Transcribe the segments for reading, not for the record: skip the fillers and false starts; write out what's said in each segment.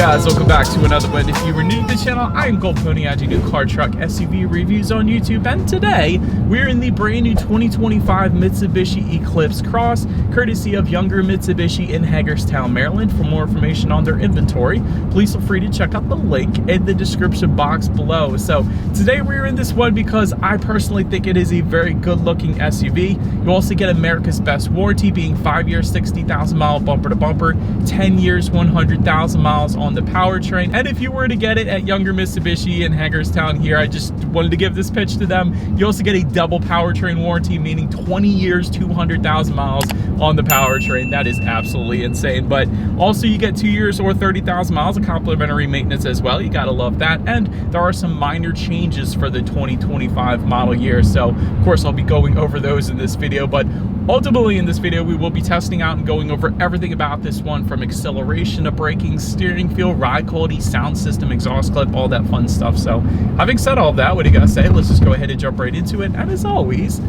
guys, welcome back to another one. If you were new to the channel, I am Gold Pony. I do new car, truck, SUV reviews on YouTube, and today we're in the brand new 2025 Mitsubishi Eclipse Cross, courtesy of Younger Mitsubishi in Hagerstown, Maryland. For more information on their inventory, please feel free to check out the link in the description box below. So today we're in this one because I personally think it is a very good looking SUV. You also get America's best warranty, being 5 years, 60,000 mile bumper to bumper, 10 years, 100,000 miles on the powertrain. And if you were to get it at Younger Mitsubishi in Hagerstown here, I just wanted to give this pitch to them. You also get a double powertrain warranty, meaning 20 years, 200,000 miles on the powertrain. That is absolutely insane. But also you get 2 years or 30,000 miles of complimentary maintenance as well. You gotta love that. And there are some minor changes for the 2025 model year. So of course I'll be going over those in this video, but ultimately in this video we will be testing out and going over everything about this one, from acceleration to braking, steering feel, ride quality, sound system, exhaust clip, all that fun stuff. So having said all that, what do you guys say? Let's just go ahead and jump right into it. And as always,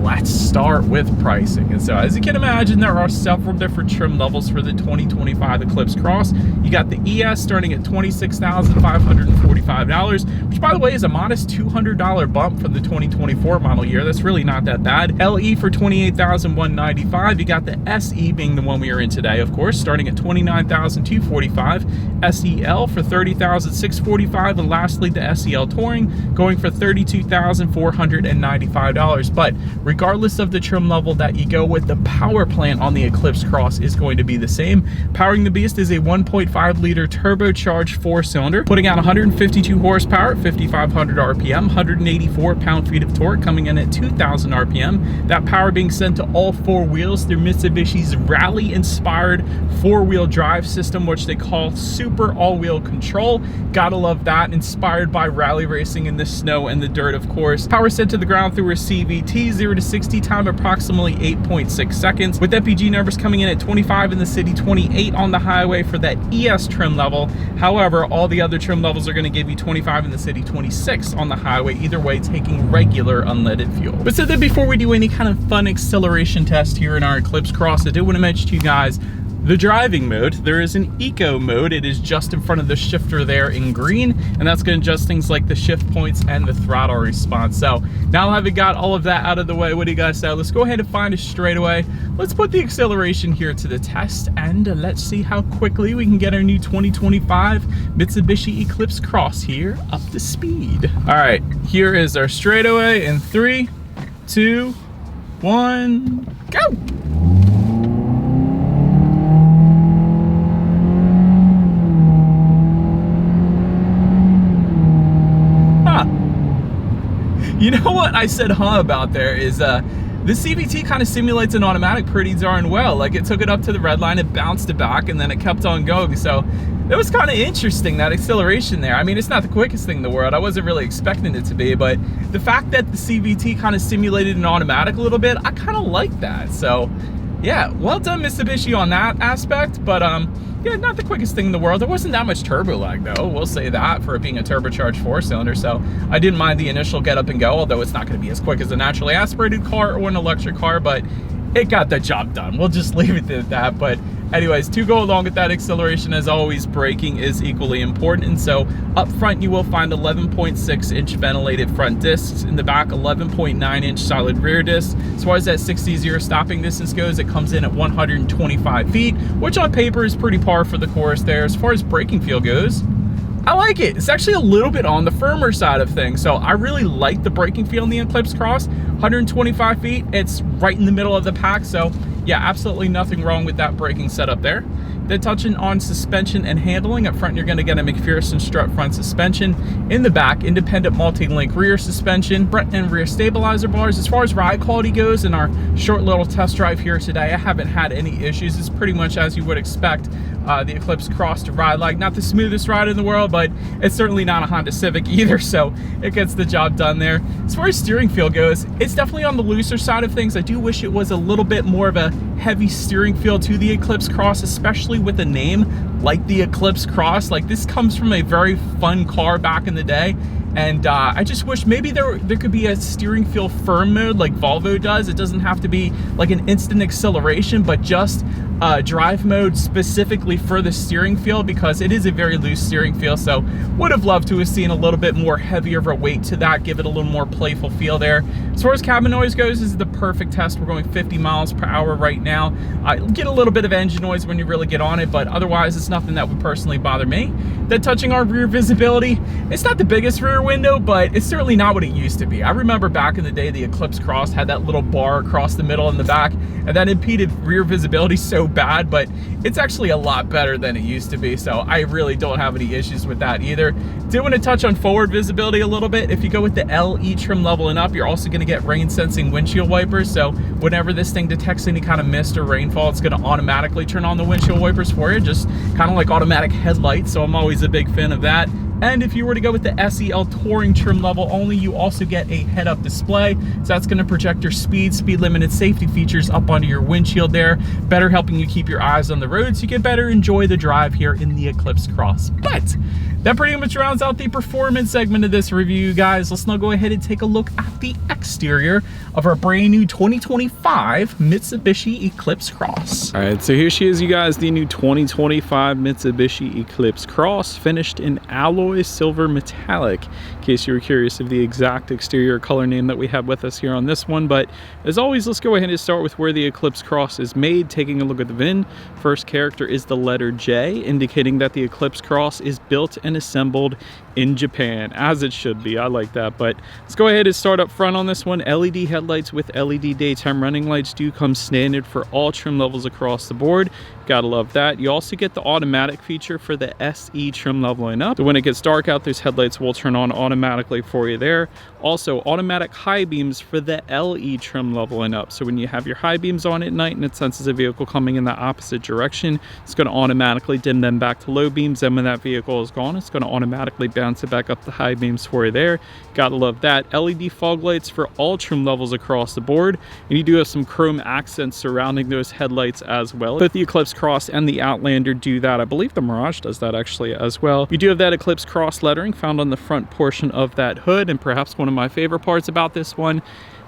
let's start with pricing. And so as you can imagine, there are several different trim levels for the 2025 Eclipse Cross. You got the ES starting at $26,545, which by the way is a modest $200 bump from the 2024 model year. That's really not that bad. LE for $28,195. You got the SE being the one we are in today, of course, starting at $29,245. SEL for $30,645, and lastly the SEL Touring going for $32,495. But regardless of the trim level that you go with, the power plant on the Eclipse Cross is going to be the same. Powering the beast is a 1.5 liter turbocharged 4-cylinder, putting out 152 horsepower at 5,500 RPM, 184 pound-feet of torque, coming in at 2,000 RPM. That power being sent to all four wheels through Mitsubishi's rally-inspired four-wheel drive system, which they call Super All-Wheel Control. Gotta love that, inspired by rally racing in the snow and the dirt, of course. Power sent to the ground through a CVT, 0 to 60 time approximately 8.6 seconds, with MPG numbers coming in at 25 in the city, 28 on the highway for that ES trim level. However, all the other trim levels are going to give you 25 in the city, 26 on the highway, either way taking regular unleaded fuel. But so then before we do any kind of fun acceleration test here in our Eclipse Cross, I do want to mention to you guys the driving mode. There is an eco mode. It is just in front of the shifter there in green, and that's going to adjust things like the shift points and the throttle response. So now having got all of that out of the way, what do you guys say? Let's go ahead and find a straightaway. Let's put the acceleration here to the test, and let's see how quickly we can get our new 2025 Mitsubishi Eclipse Cross here up to speed. All right, here is our straightaway in 3, 2, 1, go. You know what I said about there is the CVT kind of simulates an automatic pretty darn well. Like, it took it up to the red line, it bounced it back, and then it kept on going. So it was kind of interesting, that acceleration there. I mean, it's not the quickest thing in the world. I wasn't really expecting it to be, but the fact that the CVT kind of simulated an automatic a little bit, I kind of like that. So yeah, well done Mitsubishi on that aspect. But yeah, not the quickest thing in the world. There wasn't that much turbo lag though, we'll say that, for it being a turbocharged 4-cylinder. So I didn't mind the initial get up and go, although it's not going to be as quick as a naturally aspirated car or an electric car, but it got the job done. We'll just leave it at that. But anyways, to go along with that acceleration, as always, braking is equally important. And so up front you will find 11.6-inch ventilated front discs. In the back, 11.9-inch solid rear discs. As far as that 60-0 stopping distance goes, it comes in at 125 feet, which on paper is pretty par for the course there. As far as braking feel goes, I like it. It's actually a little bit on the firmer side of things. So I really like the braking feel in the Eclipse Cross. 125 feet, it's right in the middle of the pack. So yeah, absolutely nothing wrong with that braking setup there. Then touching on suspension and handling, up front you're going to get a McPherson strut front suspension. In the back, independent multi-link rear suspension, front and rear stabilizer bars. As far as ride quality goes, in our short little test drive here today, I haven't had any issues. It's pretty much as you would expect the Eclipse Cross to ride like. Not the smoothest ride in the world, but it's certainly not a Honda Civic either, so it gets the job done there. As far as steering feel goes, it's definitely on the looser side of things. I do wish it was a little bit more of a heavy steering feel to the Eclipse Cross, especially with a name like the Eclipse Cross. Like, this comes from a very fun car back in the day. And I just wish maybe there could be a steering feel firm mode like Volvo does. It doesn't have to be like an instant acceleration, but just drive mode specifically for the steering feel, because it is a very loose steering feel. So would have loved to have seen a little bit more heavier of a weight to that, give it a little more playful feel there. As far as cabin noise goes, this is the perfect test. We're going 50 miles per hour right now. I get a little bit of engine noise when you really get on it, but otherwise it's nothing that would personally bother me. Then touching our rear visibility, it's not the biggest rear window, but it's certainly not what it used to be. I remember back in the day, the Eclipse Cross had that little bar across the middle and the back, and that impeded rear visibility so bad, but it's actually a lot better than it used to be. So I really don't have any issues with that either. Do want to touch on forward visibility a little bit. If you go with the LE trim level and up, you're also going to get rain sensing windshield wipers. So whenever this thing detects any kind of mist or rainfall, it's going to automatically turn on the windshield wipers for you, just kind of like automatic headlights. So I'm always a big fan of that. And if you were to go with the SEL Touring trim level only, you also get a head-up display. So that's going to project your speed limit, and safety features up onto your windshield there, better helping you keep your eyes on the road so you can better enjoy the drive here in the Eclipse Cross. But that pretty much rounds out the performance segment of this review, guys. Let's now go ahead and take a look at the exterior of our brand new 2025 Mitsubishi Eclipse Cross. All right, so here she is, you guys, the new 2025 Mitsubishi Eclipse Cross, finished in alloy silver metallic, in case you were curious of the exact exterior color name that we have with us here on this one. But as always, let's go ahead and start with where the Eclipse Cross is made. Taking a look at the VIN, first character is the letter J, indicating that the Eclipse Cross is built and assembled in Japan, as it should be. I like that. But let's go ahead and start up front on this one. LED headlights with LED daytime running lights do come standard for all trim levels across the board. Gotta love that. You also get the automatic feature for the SE trim level and up. So when it gets dark out, those headlights will turn on automatically for you there. Also, automatic high beams for the LE trim level and up. So when you have your high beams on at night and it senses a vehicle coming in the opposite direction, it's going to automatically dim them back to low beams. And when that vehicle is gone, it's going to automatically bounce it back up to high beams for you there. Gotta love that. LED fog lights for all trim levels across the board. And you do have some chrome accents surrounding those headlights as well. Both the Eclipse Cross and the Outlander do that. I believe the Mirage does that actually as well. You do have that Eclipse Cross lettering found on the front portion of that hood. And perhaps one of my favorite parts about this one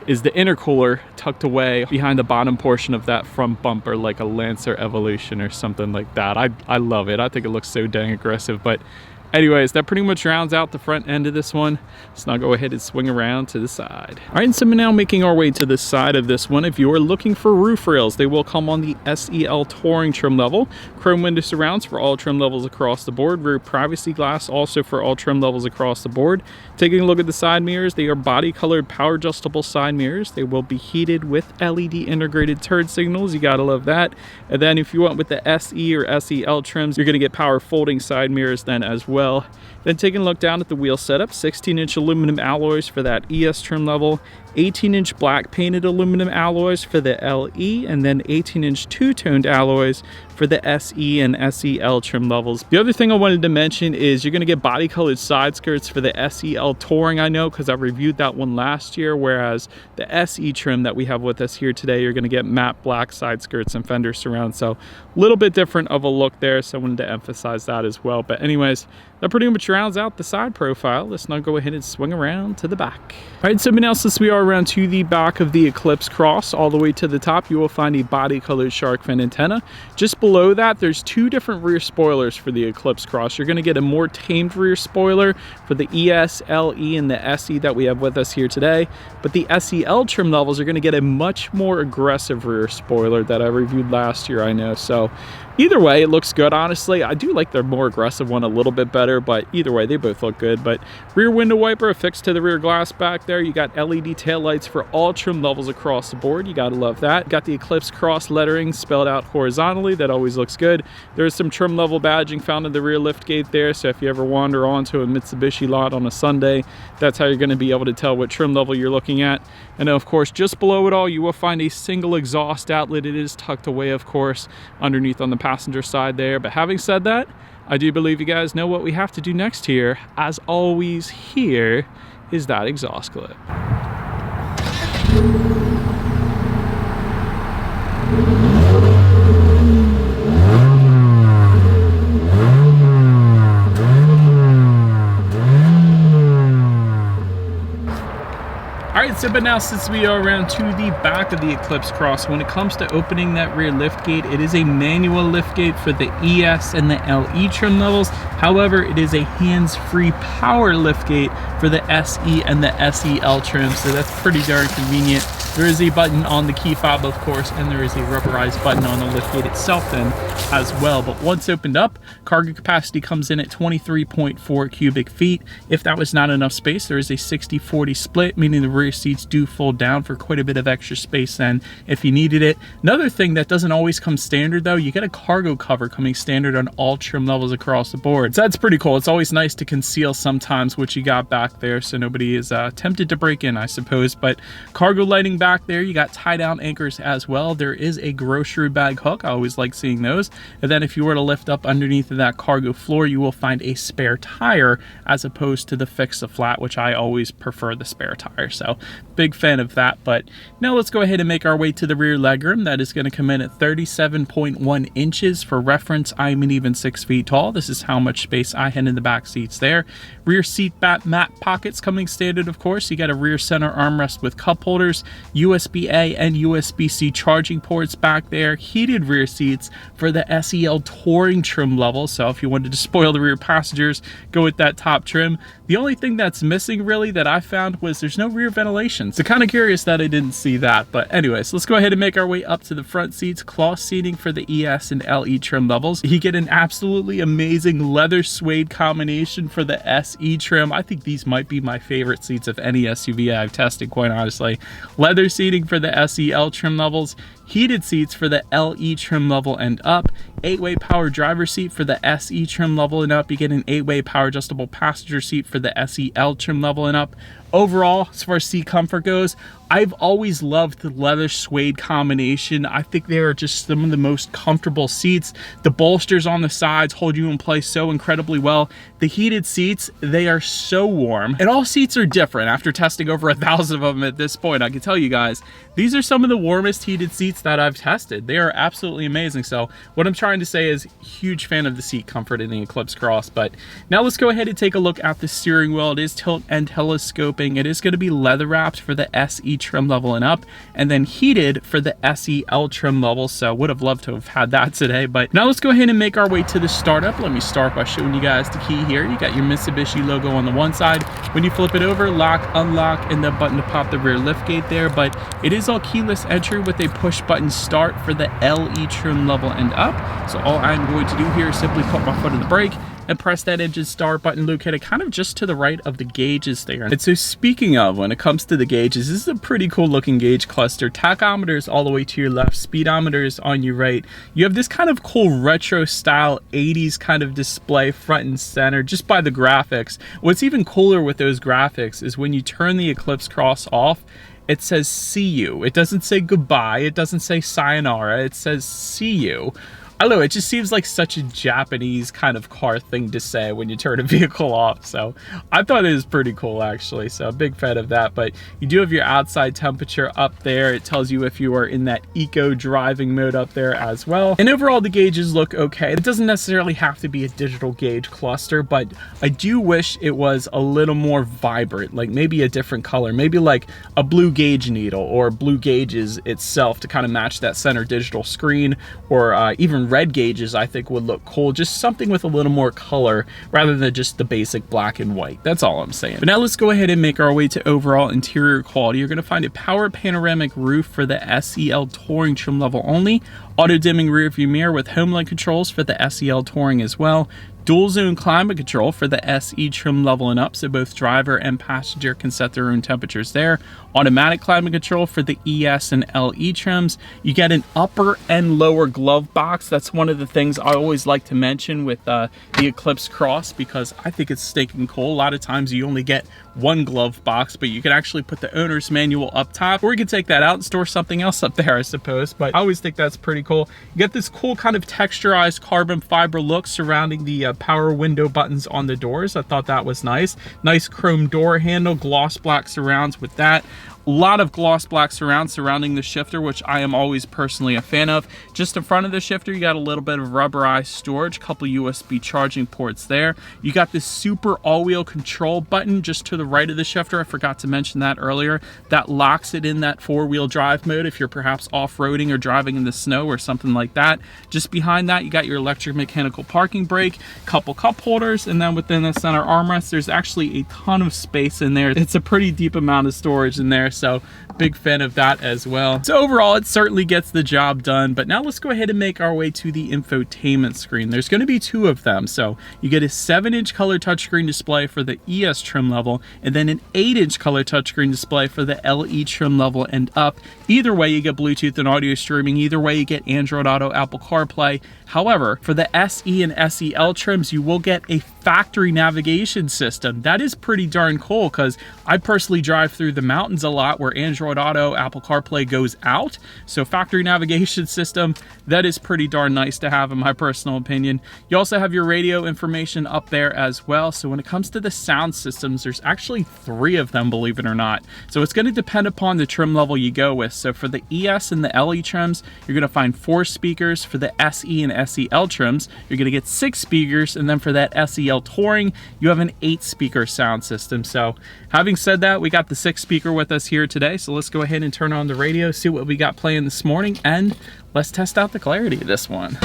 is the intercooler tucked away behind the bottom portion of that front bumper, like a Lancer Evolution or something like that. I love it. I think it looks so dang aggressive. But anyways, that pretty much rounds out the front end of this one. Let's now go ahead and swing around to the side. All right, so we're now making our way to the side of this one. If you are looking for roof rails, they will come on the SEL Touring trim level. Chrome window surrounds for all trim levels across the board. Rear privacy glass also for all trim levels across the board. Taking a look at the side mirrors, they are body colored power adjustable side mirrors. They will be heated with LED integrated turn signals. You gotta love that. And then if you went with the SE or SEL trims, you're gonna get power folding side mirrors then as well. Then taking a look down at the wheel setup, 16-inch aluminum alloys for that ES trim level, 18-inch black painted aluminum alloys for the LE, and then 18-inch two-toned alloys for the SE and SEL trim levels. The other thing I wanted to mention is you're going to get body colored side skirts for the SEL Touring, I know, because I reviewed that one last year, whereas the SE trim that we have with us here today, you're going to get matte black side skirts and fender surround. So a little bit different of a look there, so I wanted to emphasize that as well. But anyways, that pretty much rounds out the side profile. Let's now go ahead and swing around to the back. All right, so now since we are around to the back of the Eclipse Cross, all the way to the top, you will find a body colored shark fin antenna. Just below that, there's two different rear spoilers for the Eclipse Cross. You're going to get a more tamed rear spoiler for the ES, LE, and the SE that we have with us here today. But the SEL trim levels are going to get a much more aggressive rear spoiler that I reviewed last year, I know. So either way, it looks good, honestly. I do like the more aggressive one a little bit better, but either way, they both look good. But rear window wiper affixed to the rear glass back there. You got LED taillights for all trim levels across the board. You gotta love that. Got the Eclipse Cross lettering spelled out horizontally. That always looks good. There is some trim level badging found in the rear lift gate there, so if you ever wander onto a Mitsubishi lot on a Sunday, that's how you're gonna be able to tell what trim level you're looking at. And then, of course, just below it all, you will find a single exhaust outlet. It is tucked away, of course, underneath on the passenger side there. But having said that, I do believe you guys know what we have to do next here. As always, here is that exhaust clip. Alright, so but now since we are around to the back of the Eclipse Cross, when it comes to opening that rear liftgate, it is a manual liftgate for the ES and the LE trim levels. However, it is a hands-free power liftgate for the SE and the SEL trim, so that's pretty darn convenient. There is a button on the key fob, of course, and there is a rubberized button on the liftgate itself then as well. But once opened up, cargo capacity comes in at 23.4 cubic feet. If that was not enough space, there is a 60-40 split, meaning the rear seats do fold down for quite a bit of extra space then if you needed it. Another thing that doesn't always come standard though, you get a cargo cover coming standard on all trim levels across the board. So that's pretty cool. It's always nice to conceal sometimes what you got back there so nobody is tempted to break in, I suppose. But cargo lighting back there, you got tie down anchors as well. There is a grocery bag hook. I always like seeing those. And then if you were to lift up underneath of that cargo floor, you will find a spare tire as opposed to the fix-a-flat, which I always prefer the spare tire. So big fan of that. But now let's go ahead and make our way to the rear legroom. That is going to come in at 37.1 inches. For reference, I'm an even 6 feet tall. This is how much space I had in the back seats there. Rear seat mat pockets coming standard, of course. You got a rear center armrest with cup holders, USB-A and USB-C charging ports back there, heated rear seats for the SEL Touring trim level. So if you wanted to spoil the rear passengers, go with that top trim. The only thing that's missing really that I found was there's no rear ventilation. So kind of curious that I didn't see that. But anyways, let's go ahead and make our way up to the front seats. Cloth seating for the ES and LE trim levels. You get an absolutely amazing leather suede combination for the SE trim. I think these might be my favorite seats of any SUV I've tested, quite honestly. Leather seating for the SEL trim levels. Heated seats for the LE trim level and up. 8-way power driver seat for the SE trim level and up. You get an 8-way power adjustable passenger seat for the SEL trim level and up. Overall, as far as seat comfort goes, I've always loved the leather suede combination. I think they are just some of the most comfortable seats. The bolsters on the sides hold you in place so incredibly well. The heated seats, they are so warm. And all seats are different. After testing over 1,000 of them at this point, I can tell you guys, these are some of the warmest heated seats that I've tested. They are absolutely amazing. So what I'm trying to say is huge fan of the seat comfort in the Eclipse Cross. But now let's go ahead and take a look at the steering wheel. It is tilt and telescoping. It is going to be leather wrapped for the SE trim level and up, and then heated for the SEL trim level. So would have loved to have had that today. But now let's go ahead and make our way to the startup. Let me start by showing you guys the key here. You got your Mitsubishi logo on the one side. When you flip it over, lock, unlock, and the button to pop the rear liftgate there. But it is all keyless entry with a push button start for the LE trim level and up. So all I'm going to do here is simply put my foot on the brake and press that engine start button located kind of just to the right of the gauges there. And so speaking of, when it comes to the gauges, this is a pretty cool looking gauge cluster. Tachometer is all the way to your left, speedometer is on your right. You have this kind of cool retro style 80s kind of display front and center just by the graphics. What's even cooler with those graphics is when you turn the Eclipse Cross off, it says see you. It doesn't say goodbye, it doesn't say sayonara, it says see you. I don't know, it just seems like such a Japanese kind of car thing to say when you turn a vehicle off. So I thought it was pretty cool actually. So a big fan of that. But you do have your outside temperature up there. It tells you if you are in that eco driving mode up there as well. And overall the gauges look okay. It doesn't necessarily have to be a digital gauge cluster, but I do wish it was a little more vibrant, like maybe a different color, maybe like a blue gauge needle or blue gauges itself to kind of match that center digital screen, or even red gauges I think would look cool. Just something with a little more color rather than just the basic black and white. That's all I'm saying. But now let's go ahead and make our way to overall interior quality. You're going to find a power panoramic roof for the SEL Touring trim level only. Auto dimming rear view mirror with home light controls for the SEL Touring as well. Dual zone climate control for the SE trim level and up, so both driver and passenger can set their own temperatures there. Automatic climate control for the ES and LE trims. You get an upper and lower glove box. That's one of the things I always like to mention with the Eclipse Cross, because I think it's stinking cool. A lot of times you only get one glove box, but you can actually put the owner's manual up top, or you can take that out and store something else up there, I suppose. But I always think that's pretty cool. You get this cool kind of texturized carbon fiber look surrounding the power window buttons on the doors. I thought that was nice. Nice chrome door handle, gloss black surrounds with that. A lot of gloss black surrounding the shifter, which I am always personally a fan of. Just in front of the shifter, you got a little bit of rubberized storage, couple USB charging ports there. You got this super all-wheel control button just to the right of the shifter. I forgot to mention that earlier. That locks it in that four-wheel drive mode if you're perhaps off-roading or driving in the snow or something like that. Just behind that, you got your electric mechanical parking brake, couple cup holders, and then within the center armrest, there's actually a ton of space in there. It's a pretty deep amount of storage in there, so big fan of that as well. So overall, it certainly gets the job done. But now let's go ahead and make our way to the infotainment screen. There's going to be two of them. So you get a 7-inch color touchscreen display for the ES trim level, and then an 8-inch color touchscreen display for the LE trim level and up. Either way, you get Bluetooth and audio streaming. Either way, you get Android Auto, Apple CarPlay. However, for the SE and SEL trims, you will get a factory navigation system. That is pretty darn cool because I personally drive through the mountains a lot where Android Auto, Apple CarPlay goes out. So factory navigation system, that is pretty darn nice to have in my personal opinion. You also have your radio information up there as well. So when it comes to the sound systems, there's actually 3 of them, believe it or not. So it's going to depend upon the trim level you go with. So for the ES and the LE trims, you're going to find 4 speakers. For the SE and SEL trims, you're going to get 6 speakers. And then for that SEL Touring, you have an 8-speaker sound system. So having said that, we got the 6 speaker with us here today. So let's go ahead and turn on the radio, see what we got playing this morning, and let's test out the clarity of this one.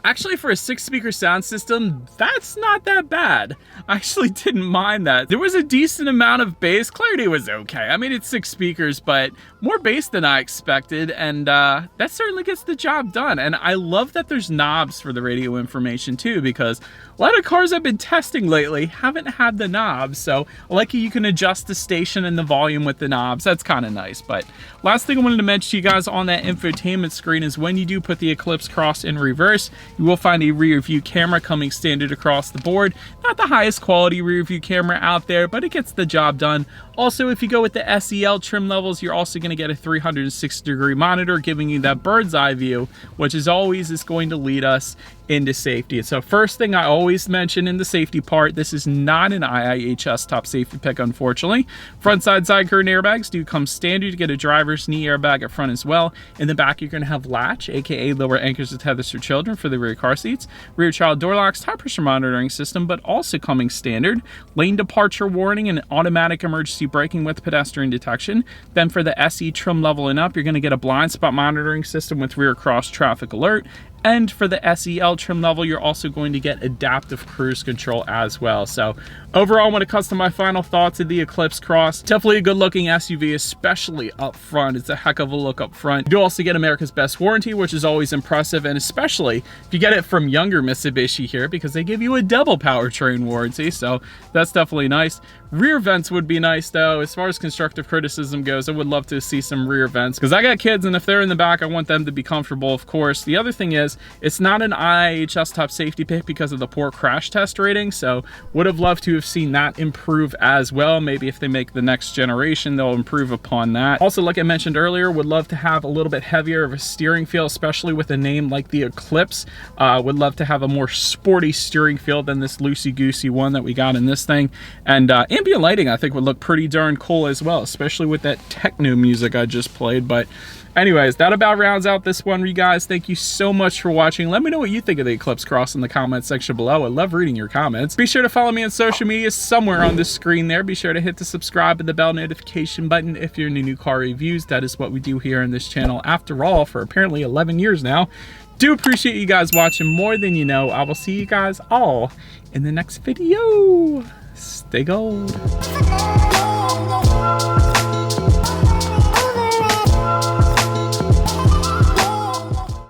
Actually, for a 6-speaker sound system, that's not that bad. I actually didn't mind that. There was a decent amount of bass. Clarity was okay. I mean, it's 6 speakers, but more bass than I expected, and that certainly gets the job done. And I love that there's knobs for the radio information too, because a lot of cars I've been testing lately haven't had the knobs. So I like you can adjust the station and the volume with the knobs. That's kind of nice. But last thing I wanted to mention to you guys on that infotainment screen is when you do put the Eclipse Cross in reverse, you will find a rear view camera coming standard across the board. Not the highest quality rear view camera out there, but it gets the job done. Also, if you go with the SEL trim levels, you're also going to get a 360-degree monitor giving you that bird's eye view, which is always going to lead us into safety. So first thing I always mention in the safety part, this is not an IIHS top safety pick, unfortunately. Front side curtain airbags do come standard. You get a driver's knee airbag up front as well. In the back, you're going to have latch, aka lower anchors to tethers for children for the rear car seats. Rear child door locks, tire pressure monitoring system, but also coming standard. Lane departure warning and automatic emergency braking with pedestrian detection. Then for the SE trim level and up, you're going to get a blind spot monitoring system with rear cross traffic alert. And for the SEL trim level, you're also going to get adaptive cruise control as well. So overall, when it comes to my final thoughts of the Eclipse Cross, definitely a good looking SUV, especially up front. It's a heck of a look up front. You do also get America's Best Warranty, which is always impressive. And especially if you get it from younger Mitsubishi here, because they give you a double powertrain warranty. So that's definitely nice. Rear vents would be nice though. As far as constructive criticism goes, I would love to see some rear vents because I got kids, and if they're in the back, I want them to be comfortable, of course. The other thing is, it's not an IIHS top safety pick because of the poor crash test rating, so would have loved to have seen that improve as well. Maybe if they make the next generation, they'll improve upon that. Also, like I mentioned earlier, would love to have a little bit heavier of a steering feel, especially with a name like the Eclipse. Would love to have a more sporty steering feel than this loosey-goosey one that we got in this thing. And ambient lighting, I think, would look pretty darn cool as well, especially with that techno music I just played. But anyways, that about rounds out this one, you guys. Thank you so much for watching. Let me know what you think of the Eclipse Cross in the comments section below. I love reading your comments. Be sure to follow me on social media somewhere on this screen there. Be sure to hit the subscribe and the bell notification button if you're into new car reviews. That is what we do here on this channel, after all, for apparently 11 years now. Do appreciate you guys watching more than you know. I will see you guys all in the next video. Stay gold.